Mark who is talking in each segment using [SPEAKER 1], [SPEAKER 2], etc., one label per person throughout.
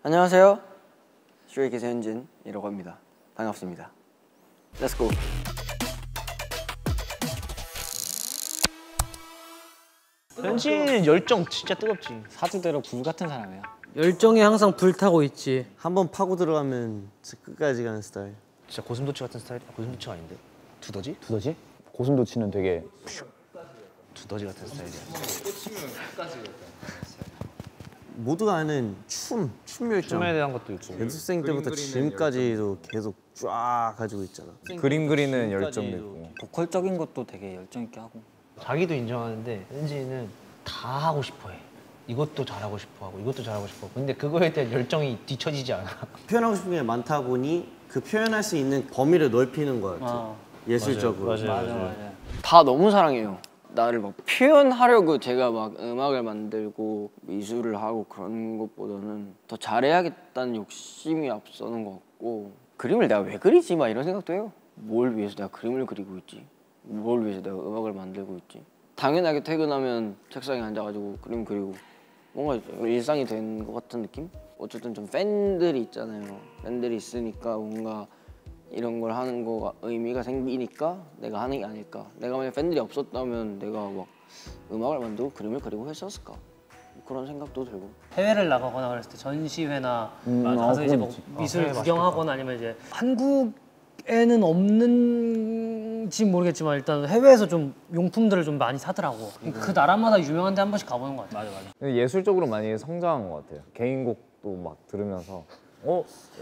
[SPEAKER 1] 안녕하세요. 슈레이키즈 현진이라고 합니다. 반갑습니다. Let's go.
[SPEAKER 2] 현진이는 열정 진짜 뜨겁지.
[SPEAKER 3] 사주대로 불 같은 사람이야.
[SPEAKER 4] 열정에 항상 불타고 있지.
[SPEAKER 5] 한번 파고 들어가면 진짜 끝까지 가는 스타일.
[SPEAKER 2] 진짜 고슴도치 같은 스타일. 고슴도치가 아닌데? 두더지?
[SPEAKER 3] 두더지? 고슴도치는 되게
[SPEAKER 2] 두더지 같은 스타일이야.
[SPEAKER 5] 모두가 아는 춤 열정.
[SPEAKER 2] 춤에 대한 것도 있고.
[SPEAKER 5] 연습생 때부터 지금까지도 계속 쫙 가지고 있잖아.
[SPEAKER 6] 그림 그리는 열정도 있고
[SPEAKER 3] 보컬적인 것도 되게 열정 있게 하고.
[SPEAKER 2] 자기도 인정하는데 현진이는 다 하고 싶어해. 이것도 잘하고 싶어하고 이것도 잘하고 싶어. 근데 그거에 대한 열정이 뒤처지지 않아.
[SPEAKER 5] 표현하고 싶은 게 많다 보니 그 표현할 수 있는 범위를 넓히는 것 같아. 예술적으로.
[SPEAKER 3] 맞아.
[SPEAKER 1] 다 너무 사랑해요. 나를 막 표현하려고 제가 막 음악을 만들고 미술을 하고 그런 것보다는 더 잘해야겠다는 욕심이 앞서는 것 같고, 그림을 내가 왜 그리지? 막 이런 생각도 해요. 뭘 위해서 내가 그림을 그리고 있지? 뭘 위해서 내가 음악을 만들고 있지? 당연하게 퇴근하면 책상에 앉아가지고 그림 그리고 뭔가 일상이 된 것 같은 느낌? 어쨌든 좀 팬들이 있잖아요. 팬들이 있으니까 뭔가 이런 걸 하는 거가 의미가 생기니까 내가 하는 게 아닐까. 내가 만약 팬들이 없었다면 내가 막 음악을 만들고 그림을 그리고 했었을까. 그런 생각도 들고.
[SPEAKER 4] 해외를 나가거나 그랬을 때 전시회나 가서 이제 뭐 미술 구경하거나 아니면 이제 한국에는 없는지 모르겠지만 일단 해외에서 좀 용품들을 좀 많이 사더라고. 그 나라마다 유명한 데 한 번씩 가보는 것 같아. 맞아.
[SPEAKER 6] 근데 예술적으로 많이 성장한 것 같아요. 개인곡도 막 들으면서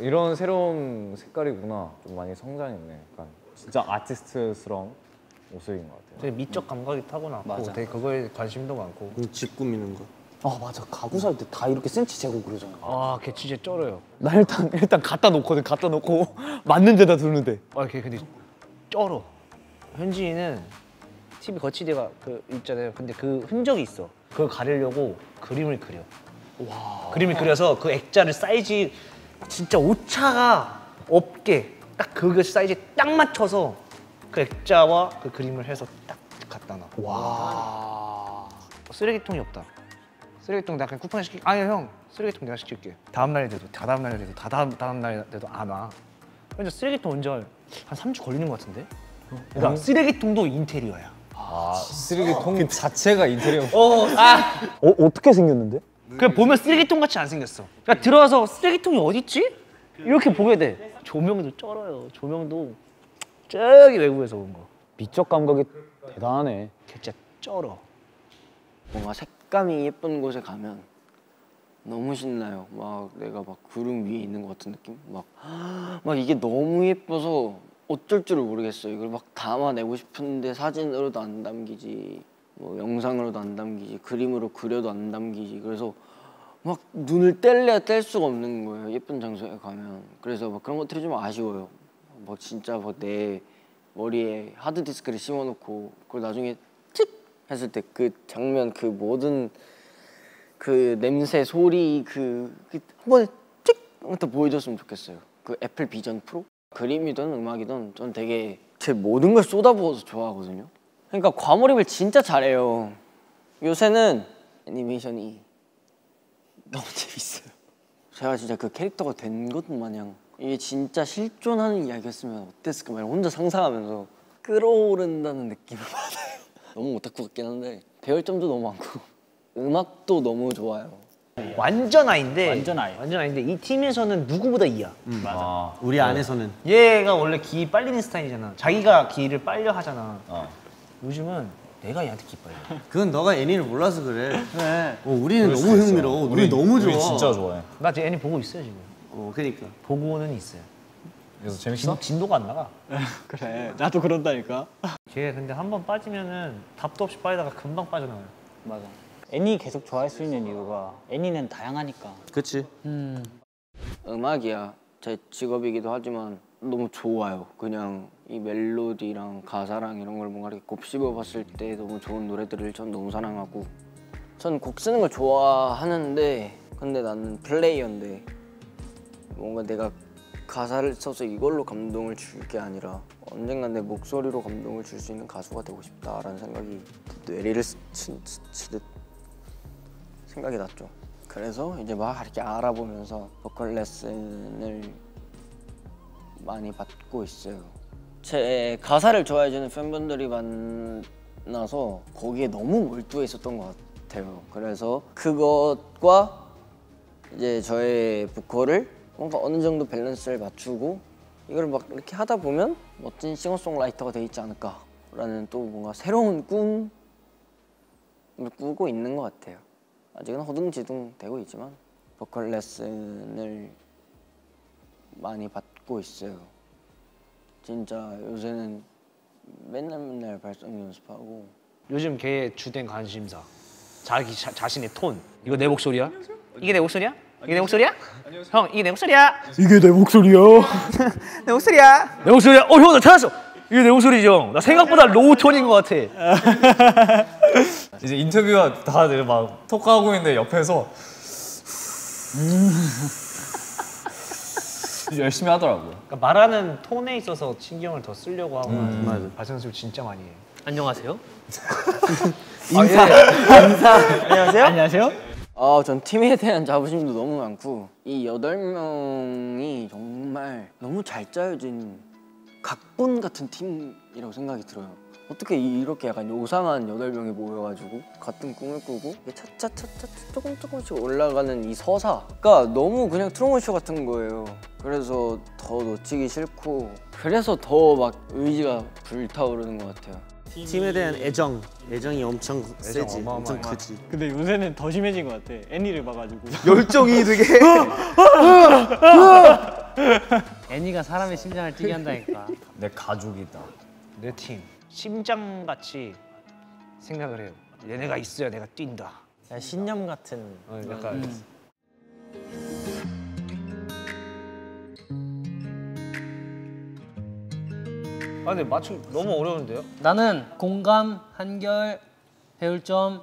[SPEAKER 6] 이런 새로운 색깔이구나. 좀 많이 성장했네. 약간 진짜 아티스트스러운 모습인 것 같아요.
[SPEAKER 2] 되게 미적 감각이 타고났고
[SPEAKER 3] 맞아.
[SPEAKER 2] 되게 그거에 관심도 많고.
[SPEAKER 5] 집 꾸미는 거.
[SPEAKER 3] 맞아. 가구 살 때 다 이렇게 센치 재고 그러잖아.
[SPEAKER 2] 걔 진짜 쩔어요.
[SPEAKER 6] 나 일단 갖다 놓거든. 갖다 놓고 맞는 데다 두는데.
[SPEAKER 2] 걔 근데 쩔어. 현진이는 TV 거치대가 그 있잖아요. 근데 그 흔적이 있어. 그걸 가리려고 그림을 그려. 그림을 그려서 그 액자를 사이즈 진짜 오차가 없게 딱 그 사이즈에 딱 맞춰서 그 액자와 그 그림을 해서 딱 갖다 놔. 쓰레기통이 없다. 쓰레기통 내가 그냥 쿠팡에 시킬게. 아니야 형, 쓰레기통 내가 시킬게. 다음 날이 돼도 다다음 날이 돼도 다다음 날이 돼도 안 와. 그래서 쓰레기통 언제 한 3주 걸리는 것 같은데? 그러니까 쓰레기통도 인테리어야.
[SPEAKER 6] 쓰레기통 자체가 인테리어.
[SPEAKER 3] 어떻게 생겼는데?
[SPEAKER 2] 그냥 보면 쓰레기통 같이 안 생겼어. 그러니까 들어와서 쓰레기통이 어딨지? 이렇게 보게 돼. 조명도 쩔어요. 조명도 저기 외국에서 온 거.
[SPEAKER 3] 미적 감각이 대단하네.
[SPEAKER 2] 진짜 쩔어.
[SPEAKER 1] 뭔가 색감이 예쁜 곳에 가면 너무 신나요. 막 내가 막 구름 위에 있는 것 같은 느낌? 막 이게 너무 예뻐서 어쩔 줄을 모르겠어요. 이걸 막 담아내고 싶은데 사진으로도 안 담기지, 뭐 영상으로도 안 담기지, 그림으로 그려도 안 담기지. 그래서 막 눈을 뗄래야 뗄 수가 없는 거예요. 예쁜 장소에 가면. 그래서 막 그런 것들이 좀 아쉬워요. 막 진짜 막 내 머리에 하드디스크를 심어놓고 그걸 나중에 찍 했을 때 그 장면, 그 모든 그 냄새, 소리, 그 한 번에 찍! 다 보여줬으면 좋겠어요. 그 애플 비전 프로? 그림이든 음악이든 전 되게 제 모든 걸 쏟아부어서 좋아하거든요. 그러니까 과몰입을 진짜 잘해요. 요새는 애니메이션이 너무 재밌어요. 제가 진짜 그 캐릭터가 된 것 마냥 이게 진짜 실존하는 이야기였으면 어땠을까 막 혼자 상상하면서 끌어오른다는 느낌을 받아요. 너무 오타쿠 같긴 한데 배울 점도 너무 많고 음악도 너무 좋아요.
[SPEAKER 2] 완전 아인데.
[SPEAKER 3] 완전 아이.
[SPEAKER 2] 이 팀에서는 누구보다 이야.
[SPEAKER 3] 맞아.
[SPEAKER 5] 우리 안에서는.
[SPEAKER 2] 얘가 원래 기 빨리는 스타일이잖아. 자기가 기를 빨려 하잖아. 요즘은 내가 얘한테 기 빨려.
[SPEAKER 5] 그건 너가 애니를 몰라서 그래.
[SPEAKER 4] 그래.
[SPEAKER 5] 우리는 너무 흥미로워. 우리 너무 좋아.
[SPEAKER 6] 우리 진짜 좋아해.
[SPEAKER 2] 나 지금 애니 보고 있어요 지금.
[SPEAKER 5] 그러니까.
[SPEAKER 2] 보고는 있어요.
[SPEAKER 6] 그래서 재밌어?
[SPEAKER 2] 진도가 안 나가.
[SPEAKER 3] 그래. 나도 그런다니까.
[SPEAKER 2] 걔 근데 한 번 빠지면은 답도 없이 빠지다가 금방 빠져나와요.
[SPEAKER 3] 맞아. 애니 계속 좋아할 수 있는 이유가 애니는 다양하니까.
[SPEAKER 5] 그치.
[SPEAKER 1] 음악이야 제 직업이기도 하지만 너무 좋아요. 그냥 이 멜로디랑 가사랑 이런 걸 뭔가 이렇게 곱씹어 봤을 때 너무 좋은 노래들을 전 너무 사랑하고, 전 곡 쓰는 걸 좋아하는데 근데 나는 플레이어인데 뭔가 내가 가사를 써서 이걸로 감동을 줄 게 아니라 언젠간 내 목소리로 감동을 줄 수 있는 가수가 되고 싶다라는 생각이 뇌리를 치듯 생각이 났죠. 그래서 이제 막 이렇게 알아보면서 보컬 레슨을 많이 받고 있어요. 제 가사를 좋아해주는 팬분들이 만나서 거기에 너무 몰두해 있었던 것 같아요. 그래서 그것과 이제 저의 보컬을 뭔가 어느 정도 밸런스를 맞추고 이걸 막 이렇게 하다 보면 멋진 싱어송라이터가 되어 있지 않을까라는 또 뭔가 새로운 꿈을 꾸고 있는 것 같아요. 아직은 허둥지둥 되고 있지만 보컬 레슨을 많이 받고 있어요. 진짜 요새는 맨날 발성 연습하고.
[SPEAKER 2] 요즘 걔의 주된 관심사 자신의 톤. 이거 내 목소리야? 이게 내 목소리야? 이게 내 목소리야? 형 이게 내 목소리야?
[SPEAKER 7] 이게 내 목소리야.
[SPEAKER 2] 내 목소리야? 내 목소리야? 형 나 찾았어. 이게 내 목소리죠. 나 생각보다 로우 톤인 것 같아.
[SPEAKER 6] 이제 인터뷰가 다들 막 토크하고 있는데 옆에서 열심히 하더라고요.
[SPEAKER 2] 그러니까 말하는 톤에 있어서 신경을 더 쓰려고 하고 발성 연습을 진짜 많이 해.
[SPEAKER 4] 안녕하세요.
[SPEAKER 1] 인사. 안녕하세요.
[SPEAKER 3] 안녕하세요.
[SPEAKER 1] 전 팀에 대한 자부심도 너무 많고 이 8명이 정말 너무 잘 짜여진 각본 같은 팀이라고 생각이 들어요. 어떻게 이렇게 약간 요상한 8명이 모여가지고 같은 꿈을 꾸고 차차차차 조금씩 올라가는 이 서사가 너무 그냥 트루먼 쇼 같은 거예요. 그래서 더 놓치기 싫고 그래서 더 막 의지가 불타오르는 것 같아요.
[SPEAKER 5] 팀에 대한 애정이 엄청 세지, 엄청 크지.
[SPEAKER 3] 근데 요새는 더 심해진 것 같아. 애니를 봐가지고.
[SPEAKER 7] 열정이 되게.
[SPEAKER 4] 애니가 사람의 심장을 뛰게 한다니까.
[SPEAKER 6] 내 가족이다.
[SPEAKER 2] 내 팀. 심장같이 생각을 해요. 얘네가 있어야 내가 뛴다.
[SPEAKER 5] 신념 같은.
[SPEAKER 2] 약간 아 근데 맞추기 너무 어려운데요?
[SPEAKER 4] 나는 공감, 한결, 배울 점,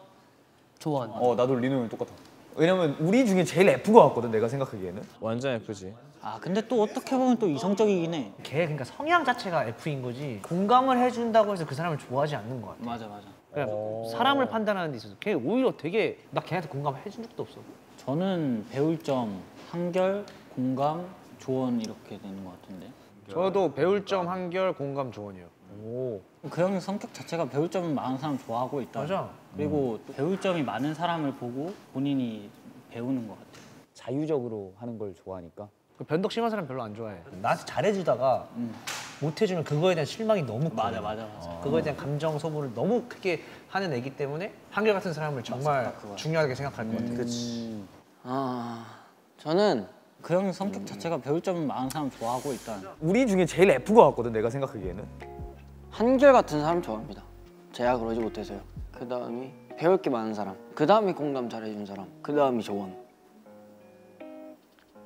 [SPEAKER 4] 조언.
[SPEAKER 6] 나도 리노랑 똑같아.
[SPEAKER 7] 왜냐면 우리 중에 제일 예쁜 것 같거든 내가 생각하기에는.
[SPEAKER 6] 완전 예쁘지.
[SPEAKER 3] 아 근데 또 어떻게 보면 또 이성적이긴 해.
[SPEAKER 2] 걔 그러니까 성향 자체가 F인 거지 공감을 해준다고 해서 그 사람을 좋아하지 않는 것 같아.
[SPEAKER 3] 맞아.
[SPEAKER 2] 그냥 사람을 판단하는 데 있어서 걔 오히려 되게 나 걔한테 공감해 준 적도 없어.
[SPEAKER 3] 저는 배울 점, 한결, 공감, 조언 이렇게 되는 것 같은데.
[SPEAKER 2] 저도 배울 점 한결 공감 조언이요. 오
[SPEAKER 3] 그 형의 성격 자체가 배울 점이 많은 사람 좋아하고 있다.
[SPEAKER 2] 맞아.
[SPEAKER 3] 그리고 또 배울 점이 많은 사람을 보고 본인이 배우는 것 같아.
[SPEAKER 8] 자유적으로 하는 걸 좋아하니까.
[SPEAKER 2] 그 변덕 심한 사람 별로 안 좋아해. 나한테 잘해주다가 못 해주면 그거에 대한 실망이 너무 커.
[SPEAKER 3] 맞아.
[SPEAKER 2] 그거에 대한 감정 소모를 너무 크게 하는 애기 때문에 한결 같은 사람을 정말 중요하게 생각할 것 같아.
[SPEAKER 5] 그치.
[SPEAKER 1] 저는
[SPEAKER 3] 그 형의 성격 자체가 배울 점이 많은 사람 좋아하고 있다.
[SPEAKER 7] 우리 중에 제일 예쁜 것 같거든 내가 생각하기에는.
[SPEAKER 1] 한결 같은 사람 좋아합니다. 제가 그러지 못해서요. 그 다음이 배울 게 많은 사람, 그 다음이 공감 잘해준 사람, 그 다음이 조언.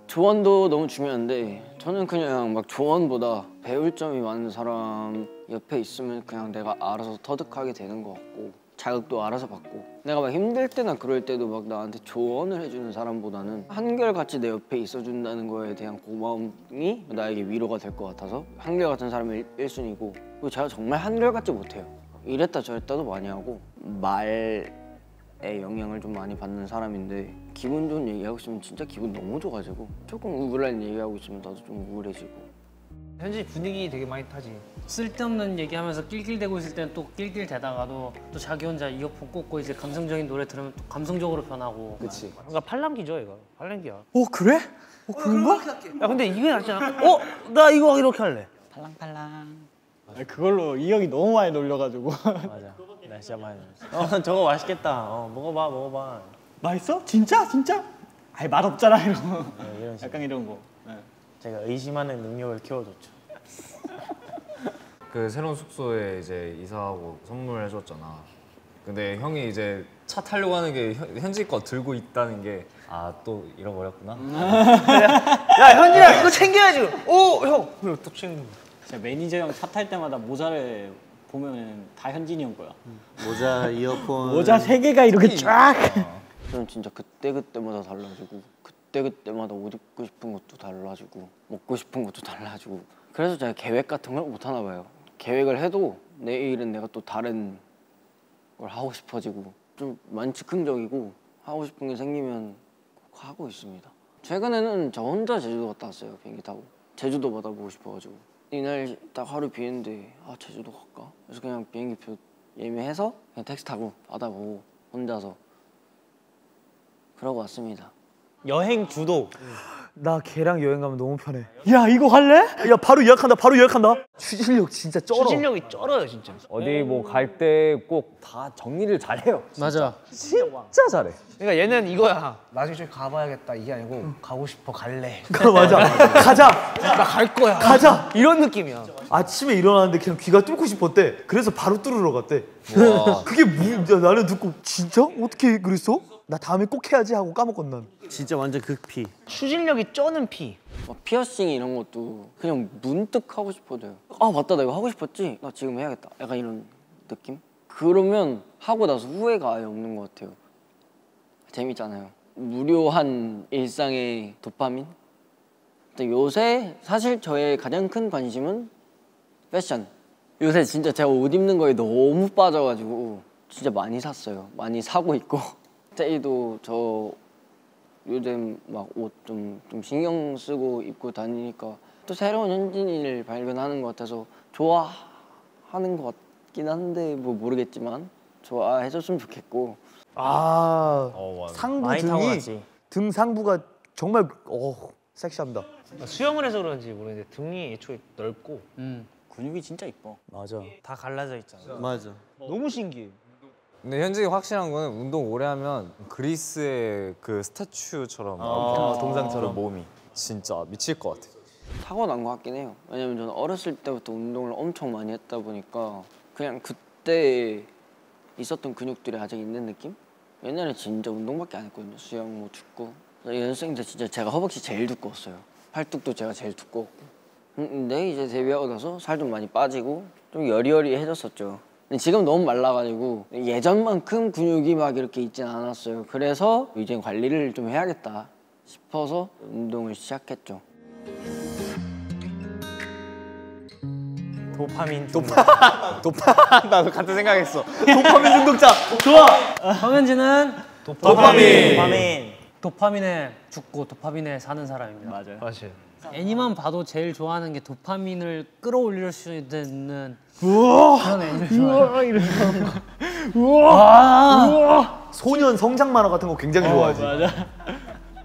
[SPEAKER 1] 조언도 너무 중요한데 저는 그냥 막 조언보다 배울 점이 많은 사람 옆에 있으면 그냥 내가 알아서 터득하게 되는 것 같고 자극도 알아서 받고 내가 막 힘들 때나 그럴 때도 막 나한테 조언을 해주는 사람보다는 한결같이 내 옆에 있어준다는 거에 대한 고마움이 나에게 위로가 될 것 같아서 한결 같은 사람이 1순위고 그리고 제가 정말 한결같지 못해요. 이랬다 저랬다도 많이 하고 말에 영향을 좀 많이 받는 사람인데 기분 좋은 얘기하고 있으면 진짜 기분 너무 좋아지고 조금 우울한 얘기하고 있으면 나도 좀 우울해지고.
[SPEAKER 2] 현지 분위기 되게 많이 타지.
[SPEAKER 4] 쓸데없는 얘기하면서 낄낄대고 있을 때는 또 낄낄대다가도 또 자기 혼자 이어폰 꽂고 이제 감성적인 노래 들으면 또 감성적으로 변하고.
[SPEAKER 8] 그치.
[SPEAKER 2] 그러니까 팔랑귀죠 이거. 팔랑귀야.
[SPEAKER 7] 그래? 그런가?
[SPEAKER 2] 야 근데 이게 낫지 않아? 나 이거 이렇게 할래.
[SPEAKER 3] 팔랑팔랑.
[SPEAKER 9] 그걸로 이 형이 너무 많이 놀려가지고.
[SPEAKER 5] 맞아. 나 진짜 많이 놀렸어. 저거 맛있겠다. 먹어봐.
[SPEAKER 9] 맛있어? 진짜? 아이 맛없잖아 이러고.
[SPEAKER 5] 이런 식으로.
[SPEAKER 9] 약간 이런 거.
[SPEAKER 5] 제가 의심하는 능력을 키워줬죠.
[SPEAKER 6] 그 새로운 숙소에 이제 이사하고 선물해줬잖아. 근데 형이 이제 차 타려고 하는 게 현지 거 들고 있다는 게 또 잃어버렸구나.
[SPEAKER 2] 야 현지야 이거 챙겨야지. 형. 그래 또 챙겨.
[SPEAKER 3] 진짜 매니저 형 차 탈 때마다 모자를 보면 다 현진이 형 거야.
[SPEAKER 5] 모자, 이어폰.
[SPEAKER 9] 모자 3개가 이렇게 쫙.
[SPEAKER 1] 저는 진짜 그때그때마다 달라지고 그때그때마다 옷 입고 싶은 것도 달라지고 먹고 싶은 것도 달라지고 그래서 제가 계획 같은 걸 못 하나 봐요. 계획을 해도 내일은 내가 또 다른 걸 하고 싶어지고 좀 많이 즉흥적이고 하고 싶은 게 생기면 하고 있습니다. 최근에는 저 혼자 제주도 갔다 왔어요. 비행기 타고. 제주도 받아보고 싶어가지고 이날 딱 하루 비했는데 아 제주도 갈까? 그래서 그냥 비행기표 예매해서 그냥 택시 타고 받아보고 혼자서 그러고 왔습니다.
[SPEAKER 2] 여행 주도.
[SPEAKER 7] 나 걔랑 여행 가면 너무 편해.
[SPEAKER 9] 야 이거 할래?
[SPEAKER 7] 야 바로 예약한다. 바로 예약한다. 추진력 진짜 쩔어.
[SPEAKER 2] 추진력이 쩔어요 진짜.
[SPEAKER 6] 어디 뭐 갈 때 꼭 다 정리를 잘해요.
[SPEAKER 4] 맞아.
[SPEAKER 6] 진짜 잘해.
[SPEAKER 2] 그러니까 얘는 이거야. 나중에 저기 가봐야겠다 이게 아니고 가고 싶어 갈래.
[SPEAKER 7] 맞아. 가자.
[SPEAKER 2] 나 갈 거야.
[SPEAKER 7] 가자.
[SPEAKER 2] 이런 느낌이야.
[SPEAKER 7] 아침에 일어났는데 그냥 귀가 뚫고 싶었대. 그래서 바로 뚫으러 갔대. 그게 나는 듣고 진짜? 어떻게 그랬어? 나 다음에 꼭 해야지 하고 까먹었 난.
[SPEAKER 5] 진짜 완전 극피.
[SPEAKER 2] 추진력이 쩌는 피.
[SPEAKER 1] 막 피어싱 이런 것도 그냥 문득 하고 싶어져요. 아 맞다 나 이거 하고 싶었지? 나 지금 해야겠다. 약간 이런 느낌? 그러면 하고 나서 후회가 아예 없는 것 같아요. 재밌잖아요. 무료한 일상의 도파민? 근데 요새 사실 저의 가장 큰 관심은 패션. 요새 진짜 제가 옷 입는 거에 너무 빠져가지고 진짜 많이 샀어요. 많이 사고 있고 제이도 저 요즘 막 옷 좀 신경 쓰고 입고 다니니까 또 새로운 현진이를 발견하는 것 같아서 좋아하는 것 같긴 한데 뭐 모르겠지만 좋아해줬으면 좋겠고.
[SPEAKER 7] 상부
[SPEAKER 2] 많이 타고
[SPEAKER 7] 등이
[SPEAKER 2] 갔지.
[SPEAKER 7] 등 상부가 정말 섹시합니다.
[SPEAKER 2] 수영을 해서 그런지 모르겠는데 등이 애초에 넓고
[SPEAKER 3] 근육이 진짜 이뻐.
[SPEAKER 7] 맞아.
[SPEAKER 3] 다 갈라져 있잖아.
[SPEAKER 5] 맞아.
[SPEAKER 2] 너무 신기해.
[SPEAKER 6] 근데 현진이 확실한 거는 운동 오래 하면 그리스의 그 스태츄처럼
[SPEAKER 7] 동상처럼.
[SPEAKER 6] 그 몸이 진짜 미칠 것 같아.
[SPEAKER 1] 타고난 것 같긴 해요. 왜냐면 저는 어렸을 때부터 운동을 엄청 많이 했다 보니까 그냥 그때 있었던 근육들이 아직 있는 느낌? 옛날에 진짜 운동밖에 안 했거든요. 수영, 뭐 축구. 연습생 때 진짜 제가 허벅지 제일 두꺼웠어요. 팔뚝도 제가 제일 두꺼웠고. 근데 이제 데뷔하고 나서 살 좀 많이 빠지고 좀 여리여리해졌었죠. 근데 지금 너무 말라가지고 예전만큼 근육이 막 이렇게 있진 않았어요. 그래서 이제 관리를 좀 해야겠다 싶어서 운동을 시작했죠.
[SPEAKER 2] 도파민.
[SPEAKER 7] 나도 같은 생각했어. 도파민 중독자. 좋아.
[SPEAKER 4] 황현진은
[SPEAKER 7] 도파민.
[SPEAKER 4] 도파민에 죽고 도파민에 사는 사람입니다.
[SPEAKER 3] 맞아요.
[SPEAKER 4] 애니만 봐도 제일 좋아하는 게 도파민을 끌어올릴 수 있는 그런 애니를 좋아해요.
[SPEAKER 7] 소년 성장 만화 같은 거 굉장히 좋아하지.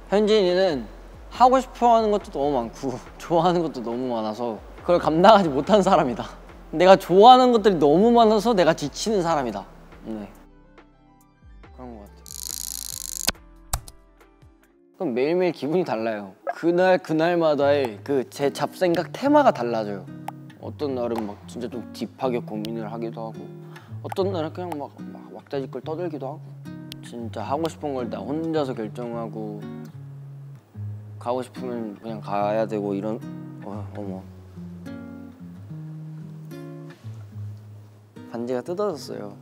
[SPEAKER 1] 현진이는 하고 싶어하는 것도 너무 많고 좋아하는 것도 너무 많아서 그걸 감당하지 못한 사람이다. 내가 좋아하는 것들이 너무 많아서 내가 지치는 사람이다. 네, 그런 것 같아요. 그럼 매일매일 기분이 달라요. 그날마다의 그 제 잡생각 테마가 달라져요. 어떤 날은 막 진짜 좀 딥하게 고민을 하기도 하고 어떤 날은 그냥 막 왁자지껄 떠들기도 하고 진짜 하고 싶은 걸 나 혼자서 결정하고 가고 싶으면 그냥 가야 되고 이런. 어머 반지가 뜯어졌어요.